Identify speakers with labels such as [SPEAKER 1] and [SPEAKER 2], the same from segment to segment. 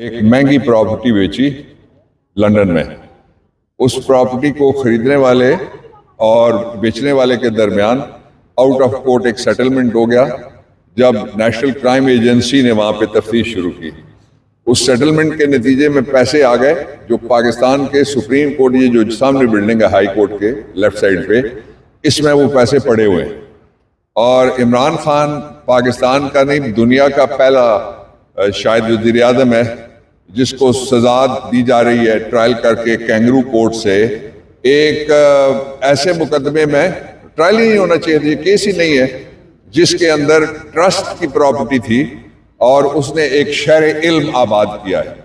[SPEAKER 1] एक महंगी प्रॉपर्टी बेची लंदन में। उस प्रॉपर्टी को खरीदने वाले और बेचने वाले के दरमियान आउट ऑफ कोर्ट एक सेटलमेंट हो गया। जब नेशनल क्राइम एजेंसी ने वहाँ पे तफ्तीश शुरू की, उस सेटलमेंट के नतीजे में पैसे आ गए जो पाकिस्तान के सुप्रीम कोर्ट, ये जो सामने बिल्डिंग है हाई कोर्ट के लेफ्ट साइड पे, इसमें वो पैसे पड़े हुए हैं। और इमरान खान पाकिस्तान का नहीं, दुनिया का पहला शायद वज़ीर आज़म है जिसको सजा दी जा रही है ट्रायल करके कैंगरू कोर्ट से। एक ऐसे मुकदमे में ट्रायल ही नहीं होना चाहिए था, ये केस ही नहीं है, जिसके अंदर ट्रस्ट की प्रॉपर्टी थी और उसने एक शहर इल्म आबाद किया है।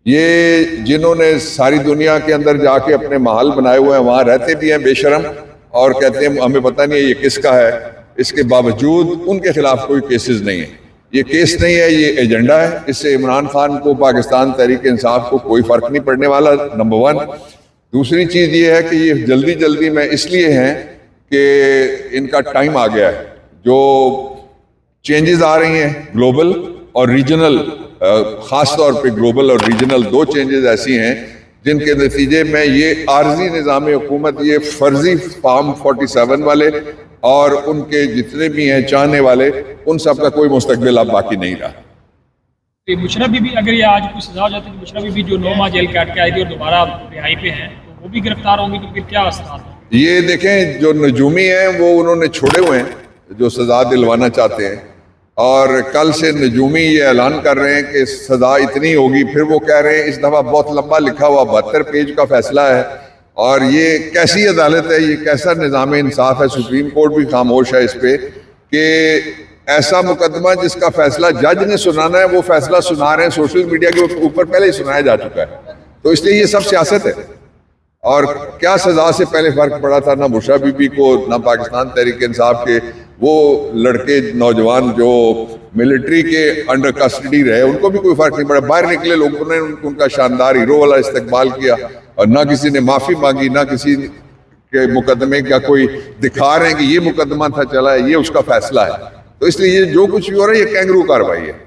[SPEAKER 1] ये जिन्होंने सारी दुनिया के अंदर जाके अपने महल बनाए हुए हैं, वहाँ रहते भी हैं बेशरम और कहते हैं हमें पता नहीं है ये किसका है, इसके बावजूद उनके खिलाफ कोई केसेस नहीं है। ये केस नहीं है, ये एजेंडा है। इससे इमरान खान को, पाकिस्तान तहरीक इंसाफ को कोई फर्क नहीं पड़ने वाला, नंबर वन। दूसरी चीज़ ये है कि ये जल्दी जल्दी में इसलिए हैं कि इनका टाइम आ गया है। जो चेंजेस आ रही हैं ग्लोबल और रीजनल, ख़ास तौर पे ग्लोबल और रीजनल, दो चेंजेस ऐसी हैं जिनके नतीजे में ये आर्जी निज़ाम हुकूमत, ये फर्जी फार्म 47 वाले और उनके जितने भी हैं चाहने वाले, उन सब का कोई मुस्तकबिल अब बाकी नहीं रहा।
[SPEAKER 2] मुशर्रफ बीबी, अगर ये आज कोई सजा हो जाती है, मुशर्रफ बीबी जो 9 माह जेल काट के आई थी और दोबारा रिहाई पे हैं, तो वो भी गिरफ्तार होंगी, तो फिर क्या असर?
[SPEAKER 1] ये देखें, जो नजूमी हैं वो उन्होंने छोड़े हुए हैं जो सजा दिलवाना चाहते हैं, और कल से नजूमी ये ऐलान कर रहे हैं कि सजा इतनी होगी। फिर वो कह रहे हैं इस दफ़ा बहुत लंबा लिखा हुआ 72 पेज का फैसला है, और ये कैसी अदालत है, ये कैसा निज़ाम इंसाफ है। सुप्रीम कोर्ट भी खामोश है इस पे कि ऐसा मुकदमा जिसका फैसला जज ने सुनाना है, वो फैसला सुना रहे हैं, सोशल मीडिया के ऊपर पहले ही सुनाया जा चुका है। तो इसलिए ये सब सियासत है। और क्या सजा से पहले फर्क पड़ा था, ना मुशर्रफ बीबी को, ना पाकिस्तान तहरीक इंसाफ के वो लड़के नौजवान जो मिलिट्री के अंडर कस्टडी रहे, उनको भी कोई फर्क नहीं पड़ा। बाहर निकले लोगों ने उनका शानदार हीरो वाला इस्तकबाल किया, और ना किसी ने माफ़ी मांगी, ना किसी के मुकदमे का कोई दिखा रहे हैं कि ये मुकदमा था चला है, ये उसका फैसला है। तो इसलिए ये जो कुछ भी हो रहा है ये कैंगरू कार्रवाई है।